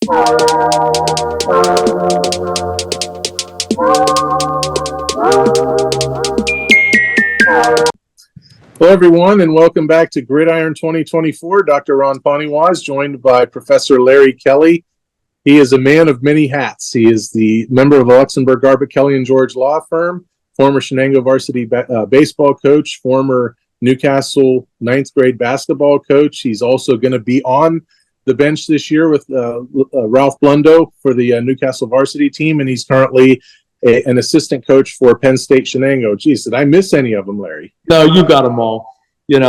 Hello, everyone, and welcome back to Gridiron 2024. Dr. Ron Poniewasz, joined by Professor Larry Kelly. He is a man of many hats. He is the member of the Luxembourg, Garbutt, Kelly, and George law firm, former Shenango varsity baseball coach, former Newcastle ninth grade basketball coach. He's also going to be on the bench this year with Ralph Blundo for the Newcastle varsity team, and he's currently an assistant coach for Penn State Shenango. Geez, did I miss any of them, Larry? No, you got them all. You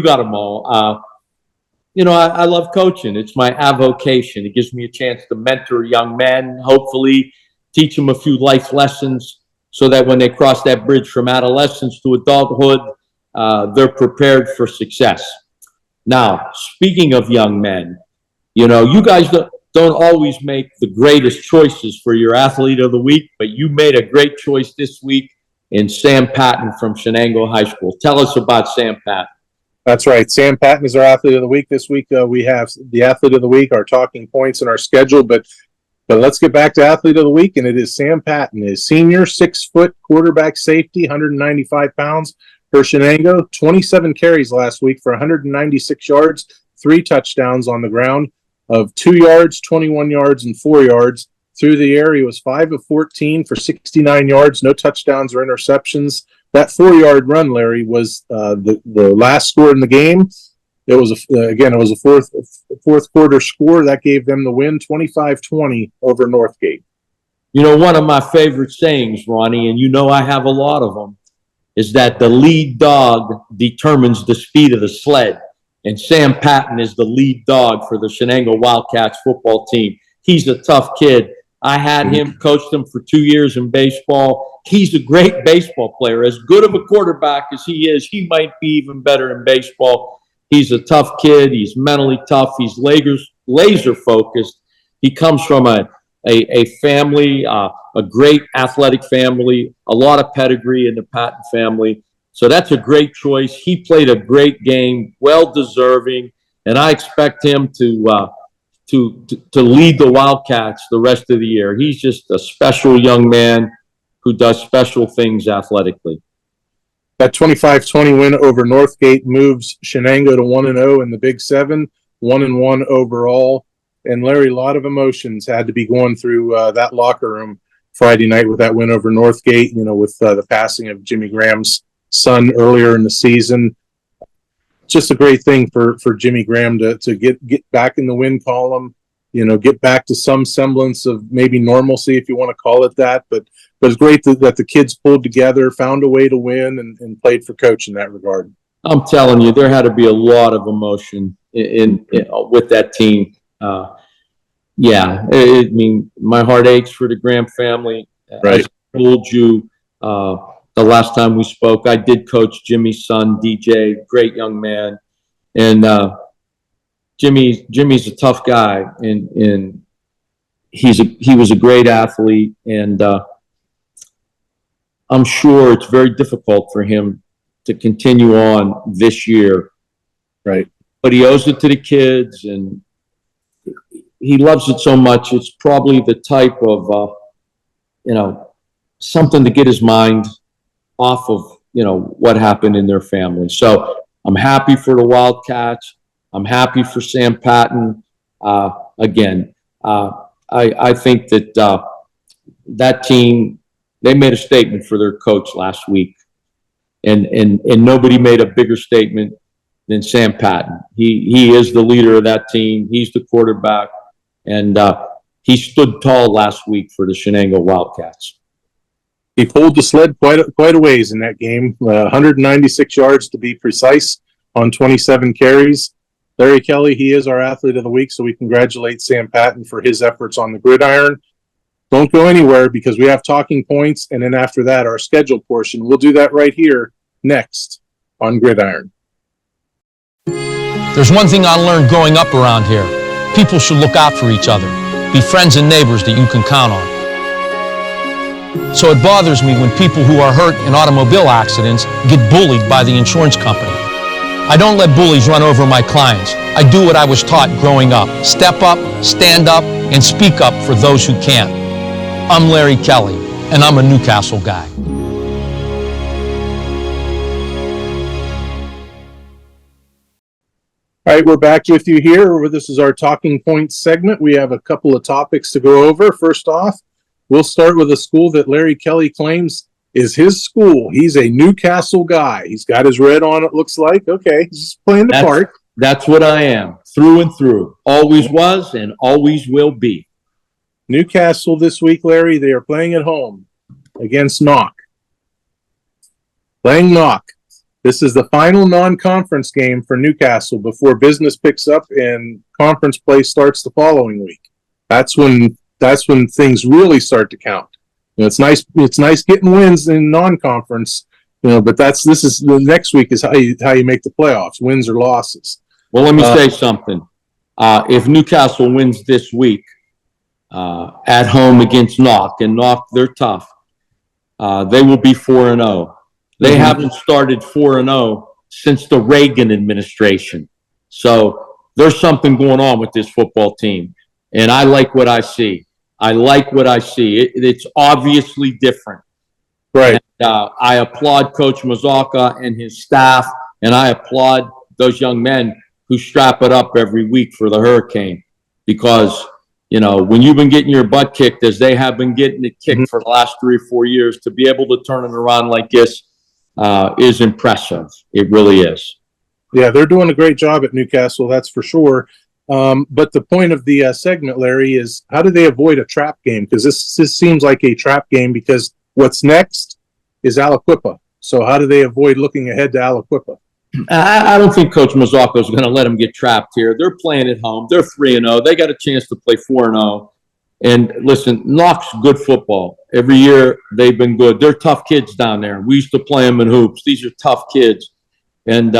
got them all. I love coaching. It's my avocation. It gives me a chance to mentor young men, hopefully teach them a few life lessons so that when they cross that bridge from adolescence to adulthood, they're prepared for success. Now, speaking of young men, you guys don't always make the greatest choices for your athlete of the week, but you made a great choice this week in Sam Patton from Shenango High School. Tell us about Sam Patton. That's right. Sam Patton is our athlete of the week this week. We have the athlete of the week, our talking points in our schedule, but let's get back to athlete of the week, and it is Sam Patton, his senior, 6-foot quarterback safety, 195 pounds for Shenango, 27 carries last week for 196 yards, 3 touchdowns on the ground of 2 yards, 21 yards, and 4 yards. Through the air, he was 5 of 14 for 69 yards, no touchdowns or interceptions. That 4-yard run, Larry, was the last score in the game. It was a fourth quarter score that gave them the win, 25-20 over Northgate. One of my favorite sayings, Ronnie, and I have a lot of them, is that the lead dog determines the speed of the sled. And Sam Patton is the lead dog for the Shenango Wildcats football team. He's a tough kid. I had him, coached him for 2 years in baseball. He's a great baseball player. As good of a quarterback as he is, he might be even better in baseball. He's a tough kid. He's mentally tough. He's laser focused. He comes from a family, a great athletic family, a lot of pedigree in the Patton family. So that's a great choice. He played a great game, well deserving, and I expect him to lead the Wildcats the rest of the year. He's just a special young man who does special things athletically. That 25-20 win over Northgate moves Shenango to 1-0 in the Big Seven, 1-1 overall. And Larry, a lot of emotions had to be going through that locker room Friday night with that win over Northgate, with the passing of Jimmy Graham's son earlier in the season. Just a great thing for Jimmy Graham to get back in the win column, get back to some semblance of maybe normalcy, if you want to call it that. But it's great that the kids pulled together, found a way to win, and played for coach in that regard. I'm telling you, there had to be a lot of emotion in with that team. My heart aches for the Graham family. Right. As I told you, the last time we spoke, I did coach Jimmy's son, DJ, great young man. And Jimmy's a tough guy, and he was a great athlete. And I'm sure it's very difficult for him to continue on this year. Right. But he owes it to the kids, and he loves it so much. It's probably the type of, something to get his mind off of, what happened in their family. So I'm happy for the Wildcats. I'm happy for Sam Patton. I think that that team, they made a statement for their coach last week, and nobody made a bigger statement than Sam Patton. He is the leader of that team. He's the quarterback, and he stood tall last week for the Shenango Wildcats. He pulled the sled quite a ways in that game, 196 yards to be precise on 27 carries. Larry Kelly, he is our athlete of the week, so we congratulate Sam Patton for his efforts on the gridiron. Don't go anywhere because we have talking points, and then after that, our schedule portion. We'll do that right here next on Gridiron. There's one thing I learned growing up around here. People should look out for each other, be friends and neighbors that you can count on. So it bothers me when people who are hurt in automobile accidents get bullied by the insurance company. I don't let bullies run over my clients. I do what I was taught growing up. Step up, stand up, and speak up for those who can't. I'm Larry Kelly, and I'm a Newcastle guy. All right, we're back with you here. This is our Talking Points segment. We have a couple of topics to go over. First off, we'll start with a school that Larry Kelly claims is his school. He's a Newcastle guy. He's got his red on, it looks like. Okay, he's just playing the part. That's what I am, through and through. Always was and always will be. Newcastle this week, Larry, they are playing at home against Knock. Playing Knock. This is the final non-conference game for Newcastle before business picks up and conference play starts the following week. That's when things really start to count. You know, it's nice getting wins in non-conference, but this is the next week is how you make the playoffs, wins or losses. Well, let me say something. If Newcastle wins this week at home against Knock, and Knock, they're tough, they will be 4-0. They haven't started 4-0 since the Reagan administration. So there's something going on with this football team. And I like what I see. It's obviously different. Right. And, I applaud Coach Mazzocca and his staff, and I applaud those young men who strap it up every week for the Hurricane. Because, when you've been getting your butt kicked, as they have been getting it kicked for the last 3 or 4 years, to be able to turn it around like this is impressive. It really is. Yeah, they're doing a great job at Newcastle, that's for sure. But the point of the segment, Larry, is how do they avoid a trap game? Because this seems like a trap game because what's next is Aliquippa. So how do they avoid looking ahead to Aliquippa? I don't think Coach Mazzocca is going to let them get trapped here. They're playing at home. They're 3-0. They got a chance to play 4-0. And listen, Knock's good football. Every year they've been good. They're tough kids down there. We used to play them in hoops. These are tough kids. And,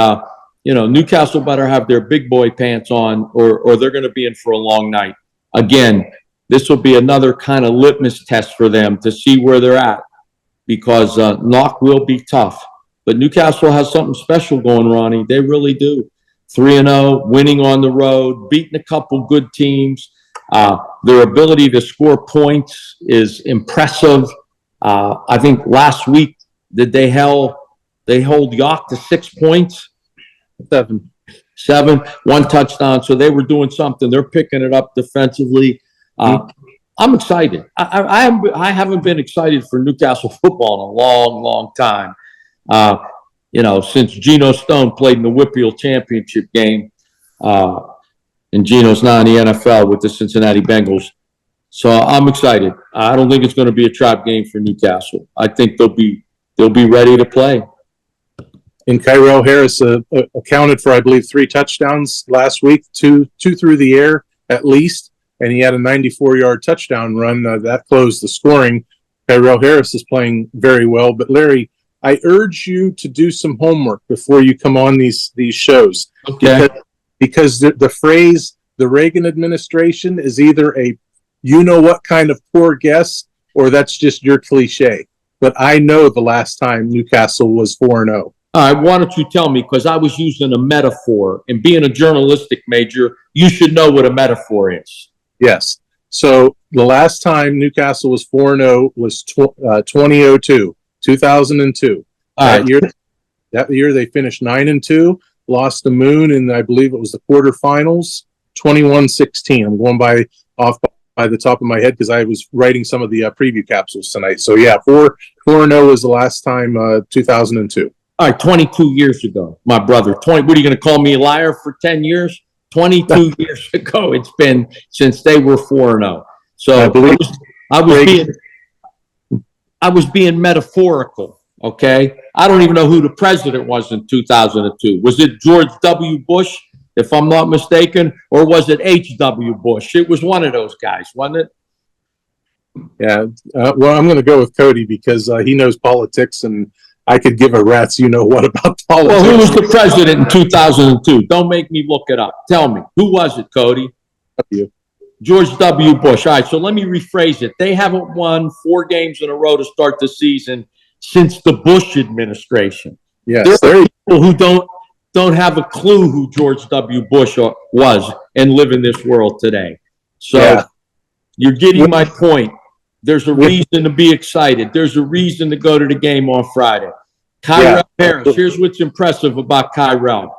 Newcastle better have their big boy pants on or they're going to be in for a long night. Again, this will be another kind of litmus test for them to see where they're at because Knock will be tough. But Newcastle has something special going, Ronnie. They really do. 3-0, winning on the road, beating a couple good teams. Their ability to score points is impressive. I think last week, did they hold York to 6 points? 7, 1 touchdown. So they were doing something. They're picking it up defensively. I'm excited. I haven't been excited for Newcastle football in a long, long time. Since Geno Stone played in the Whitfield Championship game. And Geno's now in the NFL with the Cincinnati Bengals. So I'm excited. I don't think it's going to be a trap game for Newcastle. I think they'll be ready to play. And Kyrell Harris accounted for, I believe, 3 touchdowns last week, two through the air at least, and he had a 94-yard touchdown run that closed the scoring. Kyrell Harris is playing very well. But Larry, I urge you to do some homework before you come on these shows. Okay. Because the phrase the Reagan administration is either a what kind of poor guess or that's just your cliche. But I know the last time Newcastle was 4-0. All right, why don't you tell me? Because I was using a metaphor. And being a journalistic major, you should know what a metaphor is. Yes. So the last time Newcastle was 4-0 was 2002. That year they finished 9-2. Lost to Moon in, I believe it was the quarterfinals, 21-16. I'm going by the top of my head because I was writing some of the preview capsules tonight. So, 4-0 was the last time, 2002. All right, 22 years ago, my brother. What are you going to call me a liar for 10 years? 22 years ago, it's been since they were 4-0. So I was being metaphorical. Okay, I don't even know who the president was in 2002. Was it George W. Bush, if I'm not mistaken, or was it H.W. Bush? It was one of those guys, wasn't it? Yeah. Well, I'm going to go with Cody because he knows politics, and I could give a rat's what about politics. Well, who was the president in 2002? Don't make me look it up. Tell me, who was it, Cody? George W. Bush. All right, so let me rephrase it. They haven't won 4 games in a row to start the season since the Bush administration. Yes, there are people who don't don't have a clue who George W. Bush was and live in this world today. So you're getting my point. There's a reason to be excited. There's a reason to go to the game on Friday. Kyrell Harris, here's what's impressive about Kyrell.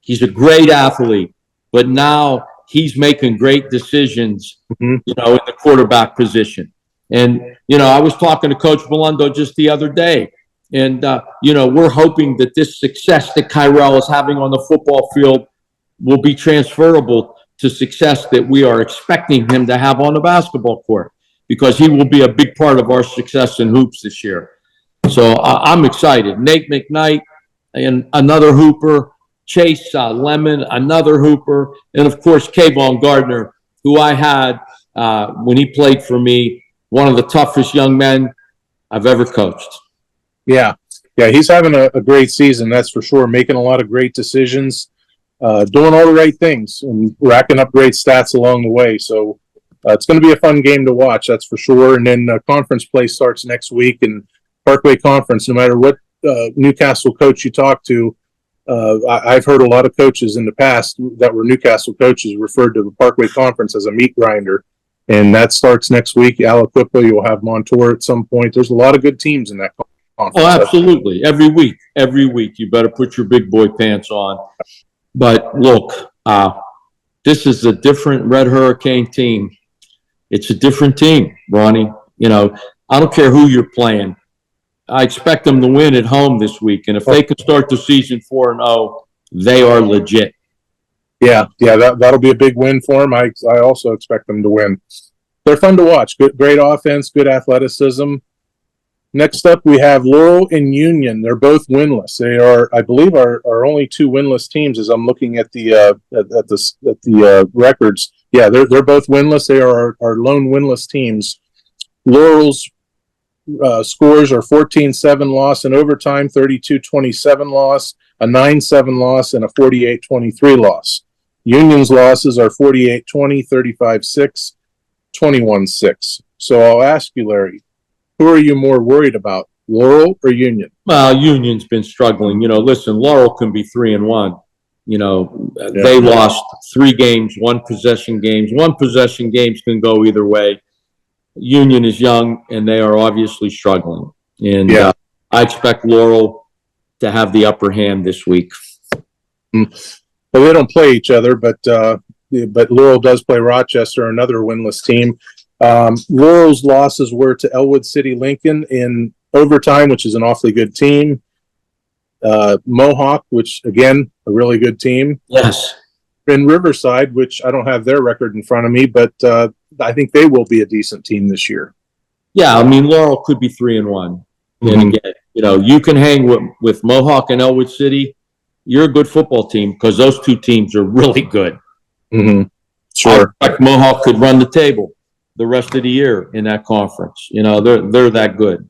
He's a great athlete, but now he's making great decisions, in the quarterback position. And, I was talking to Coach Belundo just the other day, and, we're hoping that this success that Kyrell is having on the football field will be transferable to success that we are expecting him to have on the basketball court, because he will be a big part of our success in hoops this year. So I'm excited. Nate McKnight, and another hooper. Chase Lemon, another hooper. And, of course, Kayvon Gardner, who I had when he played for me, one of the toughest young men I've ever coached. Yeah, he's having a great season, that's for sure, making a lot of great decisions, doing all the right things, and racking up great stats along the way. So it's going to be a fun game to watch, that's for sure. And then conference play starts next week, and Parkway Conference, no matter what Newcastle coach you talk to, I've heard a lot of coaches in the past that were Newcastle coaches referred to the Parkway Conference as a meat grinder, and that starts next week. Aliquippa, you'll have Montour at some point. There's a lot of good teams in that conference. Oh, absolutely. Every week, you better put your big boy pants on. But look, this is a different Red Hurricane team. It's a different team, Ronnie. I don't care who you're playing. I expect them to win at home this week, and if they can start the season 4-0, they are legit. Yeah, that'll be a big win for them. I also expect them to win. They're fun to watch. Great offense, good athleticism. Next up, we have Laurel and Union. They're both winless. They are, I believe, our only two winless teams. As I'm looking at the records, they're both winless. They are our lone winless teams. Laurel's scores are 14-7 loss in overtime, 32-27 loss, a 9-7 loss, and a 48-23 loss. Union's losses are 48-20, 35-6, 21-6. So I'll ask you, Larry, who are you more worried about, Laurel or Union? Well, Union's been struggling. Listen, Laurel can be 3-1. They lost 3 games, one possession games. One possession games can go either way. Union is young, and they are obviously struggling. And I expect Laurel to have the upper hand this week. Well, they don't play each other, but Laurel does play Rochester, another winless team. Laurel's losses were to Elwood City Lincoln in overtime, which is an awfully good team. Mohawk, which, again, a really good team. Yes. And Riverside, which I don't have their record in front of me, but I think they will be a decent team this year. Yeah, Laurel could be 3-1. And again, you can hang with Mohawk and Elwood City. You're a good football team, because those two teams are really good. Sure. I expect Mohawk could run the table the rest of the year in that conference. They're that good.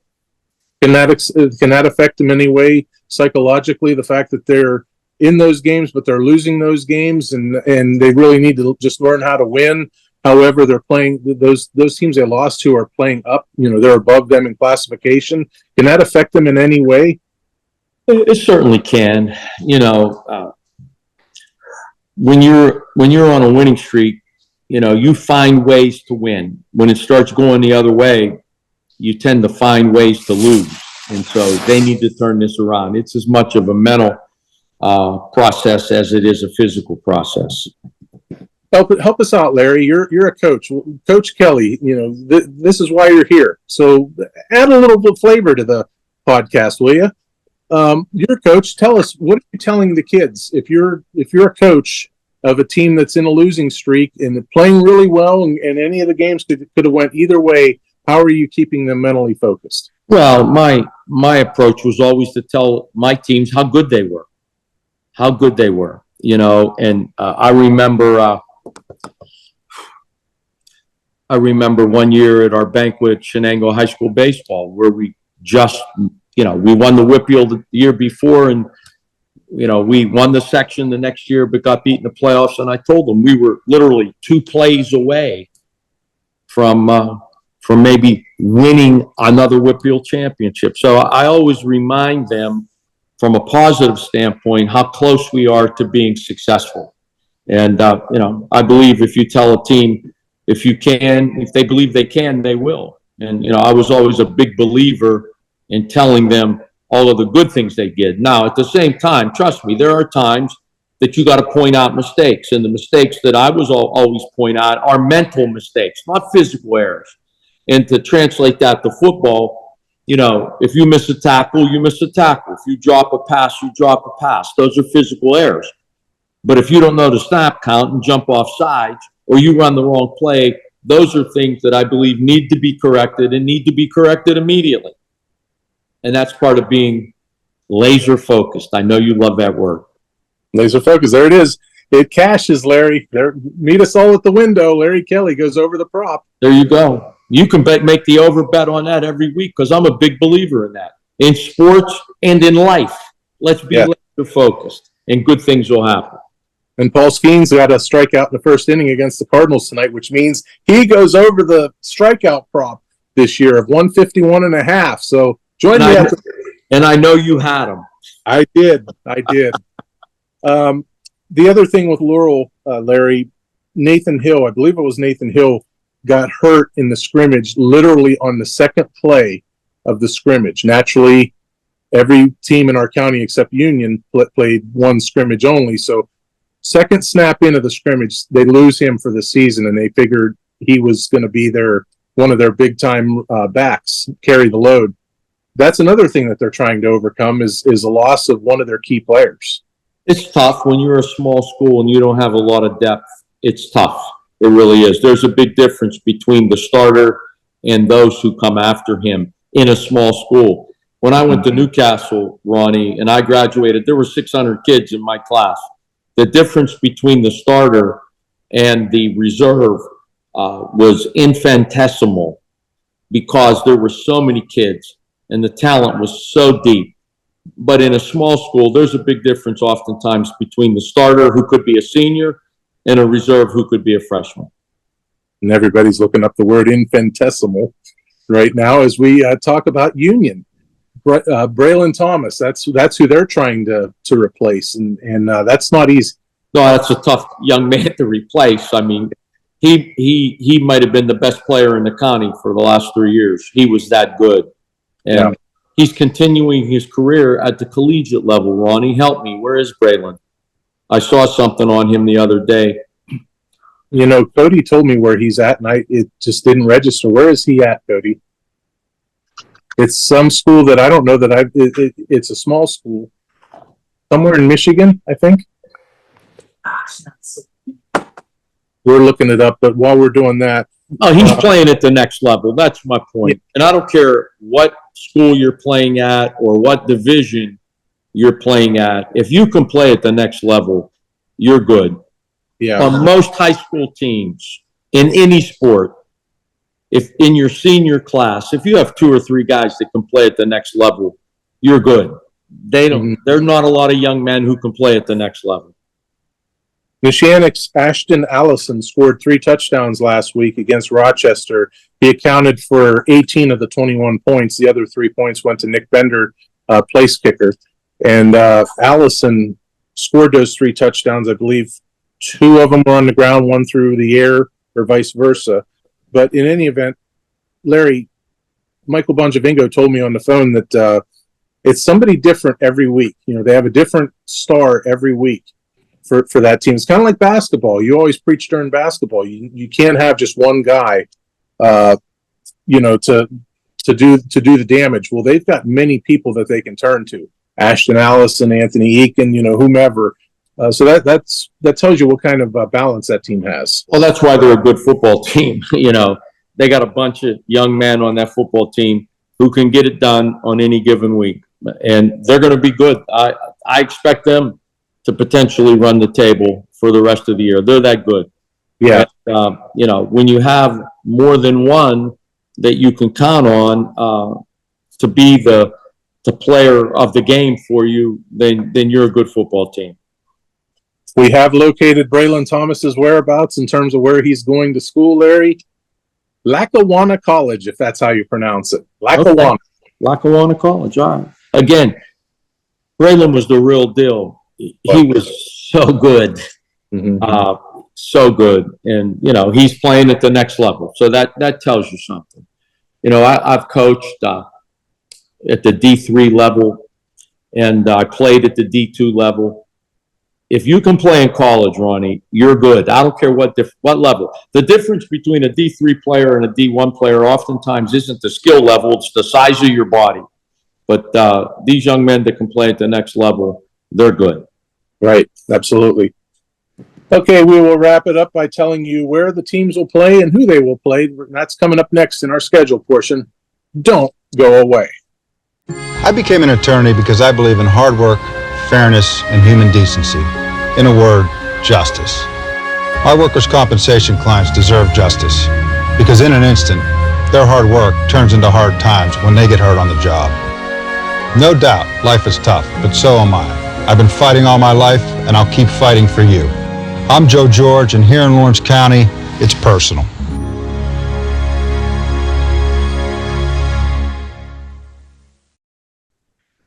Can that affect them in any way psychologically? The fact that they're in those games, but they're losing those games, and they really need to just learn how to win. However, they're playing those teams they lost to are playing up. They're above them in classification. Can that affect them in any way? It certainly can. When you're on a winning streak, you find ways to win. When it starts going the other way, you tend to find ways to lose. And so they need to turn this around. It's as much of a mental process as it is a physical process. Help us out, Larry. You're a coach, Coach Kelly. This is why you're here. So add a little bit of flavor to the podcast, will you? You're a coach. Tell us, what are you telling the kids if you're a coach of a team that's in a losing streak and playing really well, and any of the games could have went either way? How are you keeping them mentally focused? Well, my approach was always to tell my teams how good they were. And I remember one year at our banquet, Shenango High School baseball, where we just, we won the Whitfield the year before, and we won the section the next year, but got beat in the playoffs. And I told them we were literally 2 plays away from maybe winning another Whitfield championship. So I always remind them from a positive standpoint, how close we are to being successful. And, I believe if you tell a team, if they believe they can, they will. And, I was always a big believer in telling them all of the good things they did. Now, at the same time, trust me, there are times that you got to point out mistakes. And the mistakes that I was always point out are mental mistakes, not physical errors. And to translate that to football, if you miss a tackle, you miss a tackle. If you drop a pass, you drop a pass. Those are physical errors. But if you don't know the snap count and jump off sides, or you run the wrong play, those are things that I believe need to be corrected and need to be corrected immediately. And that's part of being laser focused. I know you love that word. Laser focus. There it is. It cashes, Larry. There, meet us all at the window. Larry Kelly goes over the prop. There you go. You can make the over bet on that every week because I'm a big believer in that. In sports and in life, let's be laser focused and good things will happen. And Paul Skeens got a strikeout in the first inning against the Cardinals tonight, which means he goes over the strikeout prop this year of 151.5. So join me. And I know you had him. I did. The other thing with Laurel, Larry, Nathan Hill, I believe it was Nathan Hill, got hurt in the scrimmage literally on the second play of the scrimmage. Naturally, every team in our county except Union played one scrimmage only. So second snap into the scrimmage, they lose him for the season, and they figured he was going to be one of their big-time backs, carry the load. That's another thing that they're trying to overcome is a loss of one of their key players. It's tough when you're a small school and you don't have a lot of depth. It's tough. It really is. There's a big difference between the starter and those who come after him in a small school. When I went to Newcastle, Ronnie, and I graduated, there were 600 kids in my class. The difference between the starter and the reserve was infinitesimal because there were so many kids and the talent was so deep. But in a small school, there's a big difference oftentimes between the starter, who could be a senior, and a reserve, who could be a freshman. And everybody's looking up the word infinitesimal right now as we talk about Union. Braylon Thomas, that's who they're trying to replace, and that's not easy. No, that's a tough young man to replace. I mean, he might have been the best player in the county for the last 3 years. He was that good. And he's continuing his career at the collegiate level, Ronnie. Help me. Where is Braylon? I saw something on him the other day. Cody told me where he's at, and it just didn't register. Where is he at, Cody? It's some school that I don't know that it's a small school. Somewhere in Michigan, I think. We're looking it up, but while we're doing that. Oh, he's playing at the next level. That's my point. Yeah. And I don't care what school you're playing at or what division you're playing at. If you can play at the next level, you're good. Yeah. On most high school teams, in any sport, if in your senior class, if you have 2 or 3 guys that can play at the next level, you're good. There's not a lot of young men who can play at the next level. Nishanik's Ashton Allison scored 3 touchdowns last week against Rochester. He accounted for 18 of the 21 points. The other 3 points went to Nick Bender, place kicker. And Allison scored those 3 touchdowns. I believe 2 of them were on the ground, 1 through the air, or vice versa. But in any event, Larry, Michael Bonjavingo told me on the phone that it's somebody different every week. They have a different star every week for that team. It's kind of like basketball. You always preach during basketball. You can't have just one guy, to do the damage. Well, they've got many people that they can turn to. Ashton Allison, Anthony Eakin, whomever. So that tells you what kind of balance that team has. Well, that's why they're a good football team. They got a bunch of young men on that football team who can get it done on any given week, and they're going to be good. I expect them to potentially run the table for the rest of the year. They're that good. Yeah. And, when you have more than one that you can count on to be the player of the game for you, then you're a good football team. We have located Braylon Thomas's whereabouts in terms of where he's going to school, Larry. Lackawanna College, if that's how you pronounce it. Lackawanna. Okay. Lackawanna College. All right. Again, Braylon was the real deal. He was so good. So good. And, you know, he's playing at the next level. So that tells you something. You know, I've coached at the D3 level, and I played at the D2 level. If you can play in college, Ronnie, you're good. I don't care what level. The difference between a D3 player and a D1 player oftentimes isn't the skill level, it's the size of your body. But these young men that can play at the next level, they're good. Right, absolutely. Okay, we will wrap it up by telling you where the teams will play and who they will play. That's coming up next in our schedule portion. Don't go away. I became an attorney because I believe in hard work, fairness, and human decency. In a word, justice. Our workers' compensation clients deserve justice because in an instant, their hard work turns into hard times when they get hurt on the job. No doubt, life is tough, but so am I. I've been fighting all my life, and I'll keep fighting for you. I'm Joe George, and here in Lawrence County, it's personal.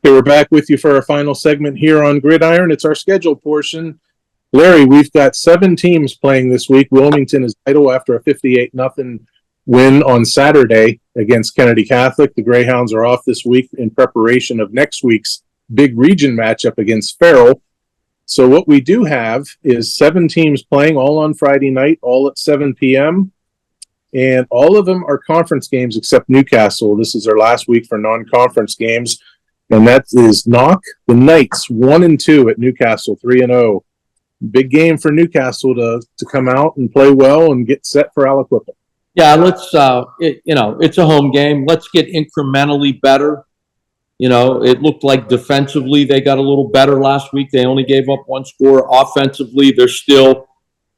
Okay, we're back with you for our final segment here on Gridiron. It's our schedule portion. Larry, we've got 7 teams playing this week. Wilmington is idle after a 58-0 win on Saturday against Kennedy Catholic. The Greyhounds are off this week in preparation of next week's big region matchup against Farrell. So what we do have is 7 teams playing all on Friday night, all at 7 p.m. And all of them are conference games except Newcastle. This is their last week for non-conference games. And that is knock the Knights 1-2 at Newcastle, 3-0. Big game for Newcastle to come out and play well and get set for Aliquippa. Yeah, let's, it's a home game. Let's get incrementally better. You know, it looked like defensively they got a little better last week. They only gave up 1 score. Offensively, they're still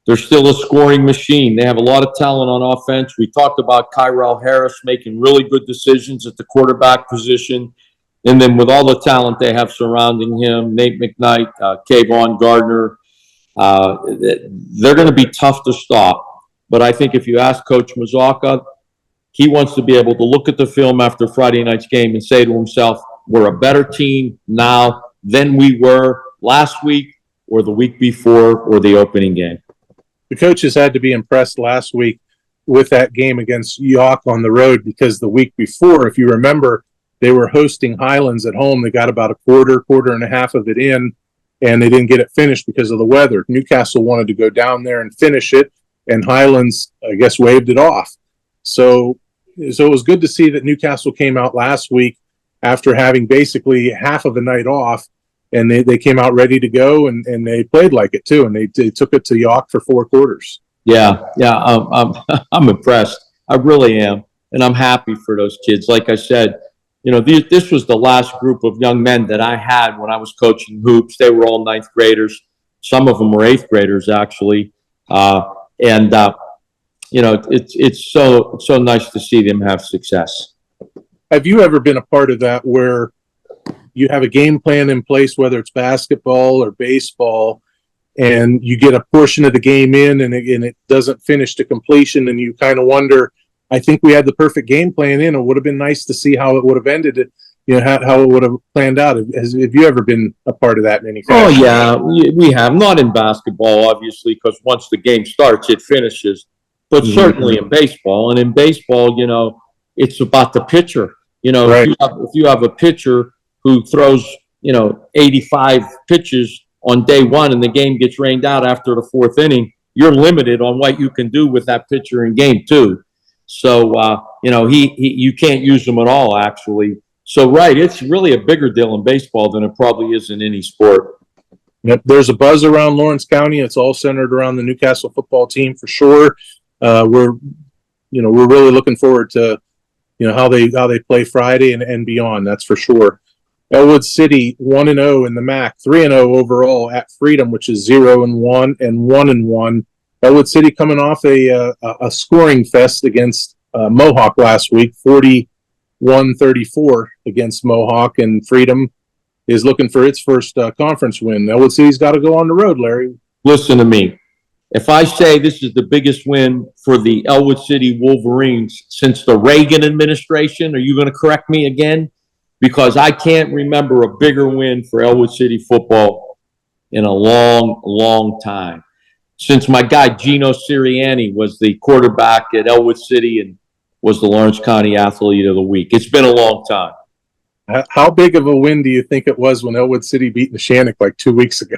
a scoring machine. They have a lot of talent on offense. We talked about Kyrell Harris making really good decisions at the quarterback position. And then with all the talent they have surrounding him, Nate McKnight, Kayvon Gardner, they're going to be tough to stop. But I think if you ask Coach Mazaka, he wants to be able to look at the film after Friday night's game and say to himself, we're a better team now than we were last week or the week before or the opening game. The coaches had to be impressed last week with that game against York on the road because the week before, if you remember, they were hosting Highlands at home. They got about a quarter and a half of it in, and they didn't get it finished because of the weather. Newcastle wanted to go down there and finish it, and Highlands, I guess, waved it off. So it was good to see that Newcastle came out last week after having basically half of the night off, and they came out ready to go, and they played like it too, and they took it to York for 4 quarters. Yeah, I'm impressed. I really am, and I'm happy for those kids. Like I said, you know, this was the last group of young men that I had when I was coaching hoops. They were all 9th graders. Some of them were 8th graders, actually. You know, it's so nice to see them have success. Have you ever been a part of that where you have a game plan in place, whether it's basketball or baseball, and you get a portion of the game in and it doesn't finish to completion, and you kind of wonder, I think we had the perfect game plan in. It would have been nice to see how it would have ended it, you know, how it would have planned out. Have you ever been a part of that in any fashion? Oh, yeah, we have. Not in basketball, obviously, because once the game starts, it finishes. But certainly in baseball. And in baseball, you know, it's about the pitcher. You know, right. if you have a pitcher who throws, 85 pitches on day one and the game gets rained out after the 4th inning, you're limited on what you can do with that pitcher in game 2. So, you can't use them at all, actually. So, right, it's really a bigger deal in baseball than it probably is in any sport. Yep, there's a buzz around Lawrence County. It's all centered around the Newcastle football team for sure. We're really looking forward to, how they play Friday and beyond. That's for sure. Elwood City 1-0 in the MAC, 3-0 overall at Freedom, which is 0-1 and 1-1. Elwood City coming off a scoring fest against Mohawk last week, 41-34 against Mohawk, and Freedom is looking for its first conference win. Elwood City's got to go on the road, Larry. Listen to me. If I say this is the biggest win for the Elwood City Wolverines since the Reagan administration, are you going to correct me again? because I can't remember a bigger win for Elwood City football in a long, long time. Since my guy Gino Sirianni was the quarterback at Elwood City and was the Lawrence County Athlete of the Week. It's been a long time. How big of a win do you think it was when Elwood City beat Neshannock like 2 weeks ago?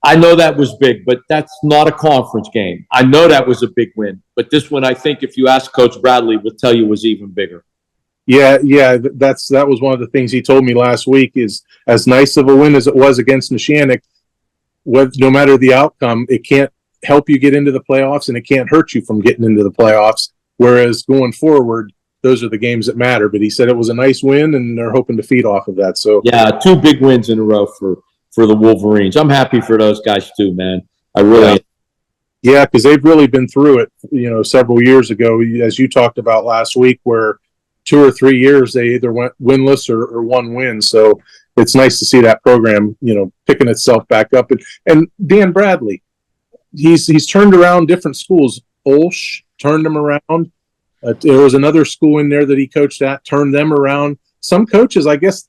I know that was big, but that's not a conference game. I know that was a big win, but this one, I think, if you ask Coach Bradley, will tell you was even bigger. Yeah, that was one of the things he told me last week. Is as nice of a win as it was against Neshannock, no matter the outcome, it can't help you get into the playoffs, and it can't hurt you from getting into the playoffs. Whereas going forward, those are the games that matter. But he said it was a nice win, and they're hoping to feed off of that. So yeah, 2 big wins in a row for the Wolverines. I'm happy for those guys too, man. I really. Yeah, because they've really been through it. Several years ago, as you talked about last week, where 2 or 3 years they either went winless or 1 win. So it's nice to see that program, picking itself back up. And Dan Bradley, he's turned around different schools. Olsh turned them around. There was another school in there that he coached at, turned them around. Some coaches, I guess,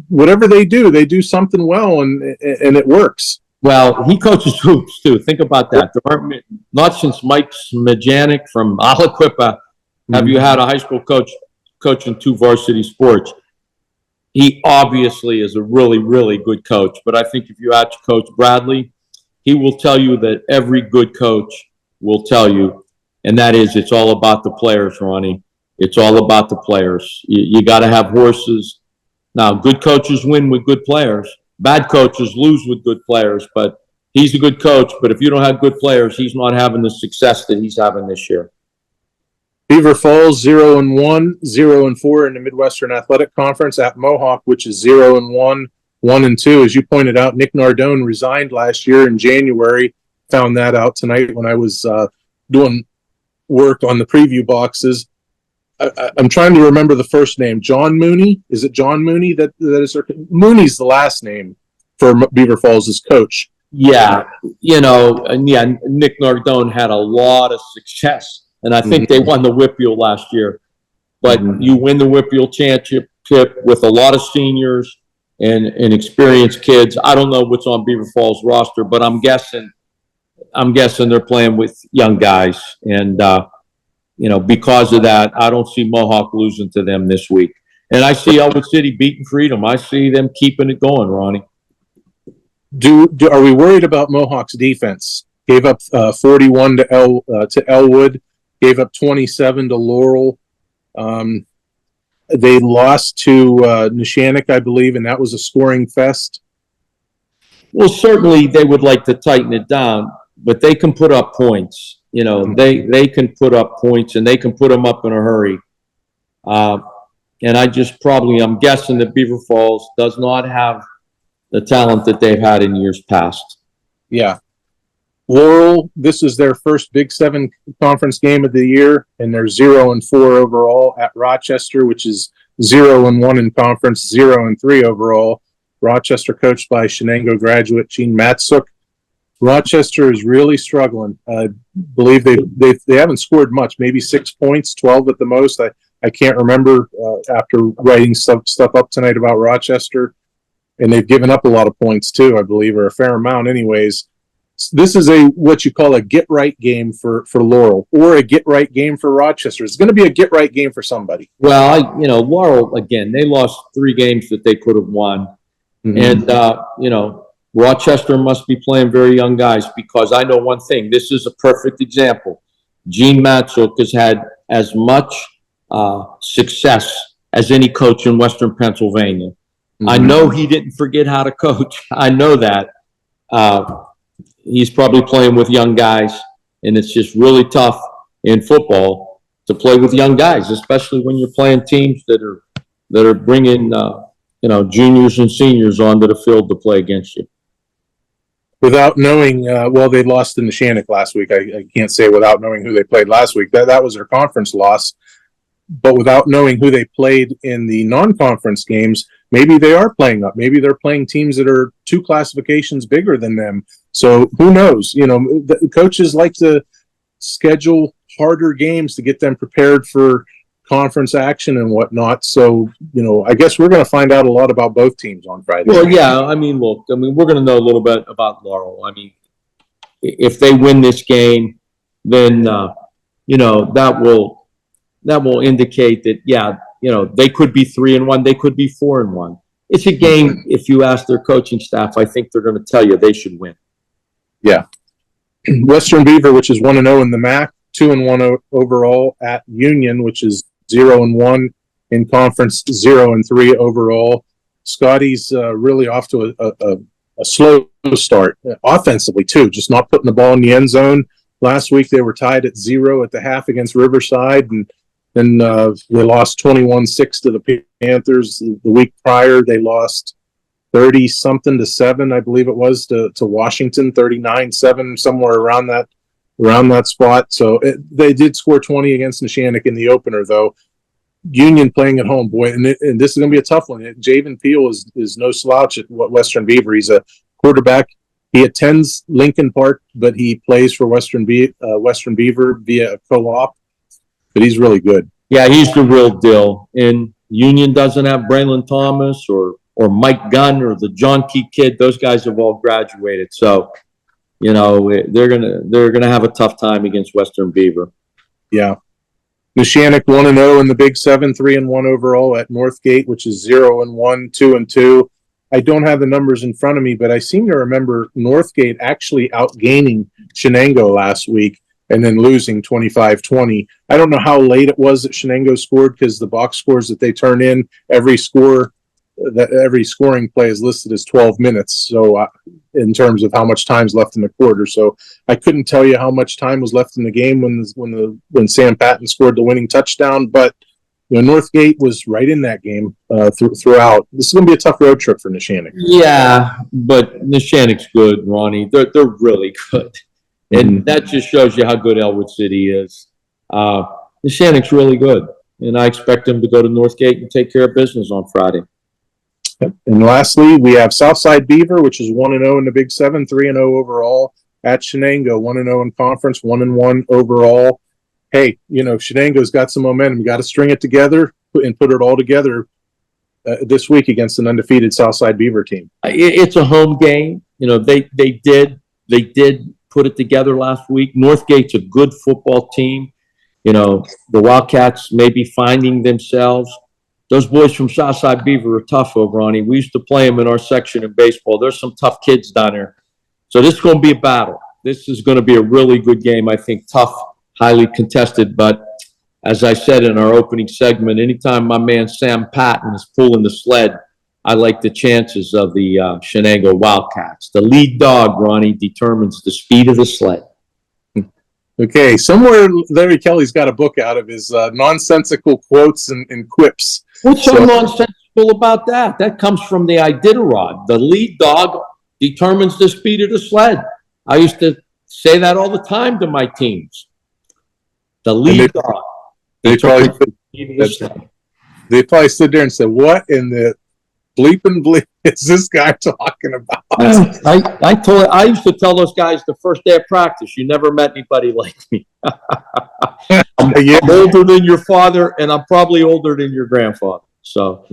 whatever they do something well, and it works. Well, he coaches hoops too. Think about that. There aren't, not since Mike Smajanic from Aliquippa have you had a high school coach coaching 2 varsity sports. He obviously is a really, really good coach. But I think if you ask Coach Bradley, he will tell you that every good coach will tell you, and that is, it's all about the players, Ronnie. It's all about the players. You got to have horses. Now, good coaches win with good players. Bad coaches lose with good players. But he's a good coach. But if you don't have good players, he's not having the success that he's having this year. Beaver Falls 0-1, 0-4 in the Midwestern Athletic Conference. At Mohawk, which is 0-1, 1-2. As you pointed out, Nick Nardone resigned last year in January. Found that out tonight when I was doing work on the preview boxes. I'm trying to remember the first name. John Mooney? Is it John Mooney that is Mooney's the last name for Beaver Falls' coach. Yeah, Nick Nardone had a lot of success, and I think they won the WPIAL last year. But you win the WPIAL championship with a lot of seniors and experienced kids. I don't know what's on Beaver Falls roster, but I'm guessing they're playing with young guys, and because of that, I don't see Mohawk losing to them this week. And I see Elwood City beating Freedom. I see them keeping it going, Ronnie. Are we worried about Mohawk's defense? Gave up 41 to Elwood, gave up 27 to Laurel. They lost to Neshannock, I believe, and that was a scoring fest. Well, certainly they would like to tighten it down, but they can put up points. They can put up points, and they can put them up in a hurry. And I'm guessing that Beaver Falls does not have the talent that they've had in years past. Yeah. Laurel, this is their first Big 7 conference game of the year, and they're 0-4 overall. At Rochester, which is 0-1 in conference, 0-3 overall. Rochester, coached by Shenango graduate Gene Matsuk. Rochester is really struggling. I believe they haven't scored much, maybe 6 points, 12 at the most. I can't remember after writing stuff up tonight about Rochester. And they've given up a lot of points too, I believe, or a fair amount anyways. This is what you call a get-right game for Laurel, or a get-right game for Rochester. It's going to be a get-right game for somebody. Well, Laurel, again, they lost 3 games that they could have won. And, Rochester must be playing very young guys, because I know one thing. This is a perfect example. Gene Matsuk has had as much success as any coach in Western Pennsylvania. I know he didn't forget how to coach. I know that. He's probably playing with young guys, and it's just really tough in football to play with young guys, especially when you're playing teams that are bringing juniors and seniors onto the field to play against you. Without knowing, they lost in Neshannock last week. I can't say without knowing who they played last week. That was their conference loss. But without knowing who they played in the non-conference games, maybe they are playing up. Maybe they're playing teams that are 2 classifications bigger than them. So who knows? The coaches like to schedule harder games to get them prepared for conference action and whatnot. So, I guess we're going to find out a lot about both teams on Friday. Well, yeah, look, we're going to know a little bit about Laurel. If they win this game, then, that will indicate that, they could be 3-1, they could be 4-1. It's a game, if you ask their coaching staff, I think they're going to tell you they should win. Yeah. Western Beaver, which is 1-0 in the MAC, 2-1 overall at Union, which is 0-1 in conference, 0-3 overall. Scotty's really off to a slow start offensively too, just not putting the ball in the end zone. Last week they were tied at 0 at the half against Riverside, and then they lost 21-6 to the Panthers. The week prior they lost 30-something to 7, I believe it was, to Washington, 39-7, somewhere around that spot. So they did score 20 against Neshannock in the opener, though. Union playing at home, boy, and this is going to be a tough one. Javen Peel is no slouch at Western Beaver. He's a quarterback. He attends Lincoln Park, but he plays for Western Beaver via a co-op. But he's really good. Yeah, he's the real deal. And Union doesn't have Braylon Thomas or Mike Gunn or the John Key kid. Those guys have all graduated, so they're gonna have a tough time against Western Beaver. Yeah. Neshannock 1-0 in the Big 7, 3-1 overall at Northgate, which is 0-1, 2-2. I don't have the numbers in front of me, but I seem to remember Northgate actually outgaining Shenango last week and then losing 25-20. I don't know how late it was that Shenango scored, because the box scores that they turn in, every scoring play is listed as 12 minutes. So in terms of how much time's left in the quarter. So I couldn't tell you how much time was left in the game when Sam Patton scored the winning touchdown, but Northgate was right in that game throughout. This is going to be a tough road trip for Neshannock. Yeah, but Neshannock's good, Ronnie. They're really good. And that just shows you how good Elwood City is. Neshannock's really good. And I expect them to go to Northgate and take care of business on Friday. And lastly, we have Southside Beaver, which is 1-0 in the Big 7, 3-0 overall at Shenango, 1-0 in conference, 1-1 overall. Hey, Shenango's got some momentum. You got to string it together and put it all together this week against an undefeated Southside Beaver team. It's a home game. They did put it together last week. Northgate's a good football team. The Wildcats may be finding themselves. Those boys from Southside Beaver are tough over, Ronnie. We used to play them in our section in baseball. There's some tough kids down there. So this is going to be a battle. This is going to be a really good game, I think. Tough, highly contested. But as I said in our opening segment, anytime my man Sam Patton is pulling the sled, I like the chances of the Shenango Wildcats. The lead dog, Ronnie, determines the speed of the sled. Okay, somewhere Larry Kelly's got a book out of his nonsensical quotes and quips. What's so nonsensical about that? That comes from the Iditarod. The lead dog determines the speed of the sled. I used to say that all the time to my teams. The lead dog. They probably stood there and said, "What in the bleep is this guy talking about?" I used to tell those guys the first day of practice, "You never met anybody like me." I'm older than your father, and I'm probably older than your grandfather. So,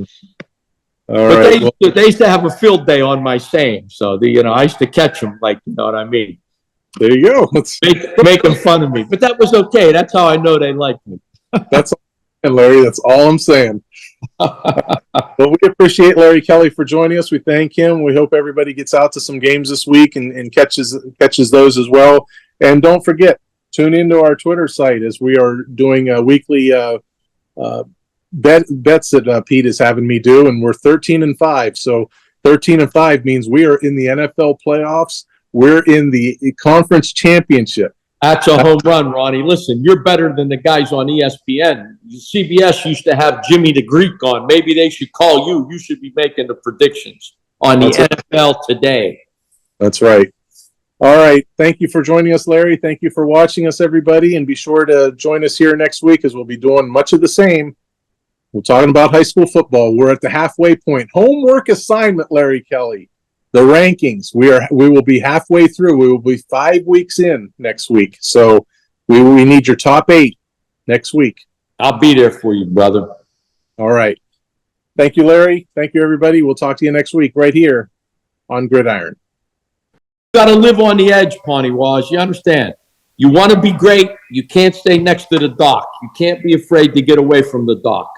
they used to have a field day on my saying. So I used to catch them, like, you know what I mean. There you go. Making fun of me, but that was okay. That's how I know they liked me. That's all, Larry. That's all I'm saying. Well, we appreciate Larry Kelly for joining us. We thank him. We hope everybody gets out to some games this week and catches those as well. And don't forget, tune into our Twitter site as we are doing weekly bets that Pete is having me do, and we're 13-5. So 13-5 means we are in the NFL playoffs. We're in the conference championship. That's a home run, Ronnie. Listen, you're better than the guys on ESPN. CBS used to have Jimmy the Greek on. Maybe they should call you. You should be making the predictions on the NFL today. That's right. All right. Thank you for joining us, Larry. Thank you for watching us, everybody. And be sure to join us here next week, as we'll be doing much of the same. We're talking about high school football. We're at the halfway point. Homework assignment, Larry Kelly. The rankings. We will be halfway through. We will be 5 weeks in next week. So we need your top 8 next week. I'll be there for you, brother. All right. Thank you, Larry. Thank you, everybody. We'll talk to you next week right here on Gridiron. You got to live on the edge, Poniewasz. You understand? You want to be great. You can't stay next to the dock. You can't be afraid to get away from the dock.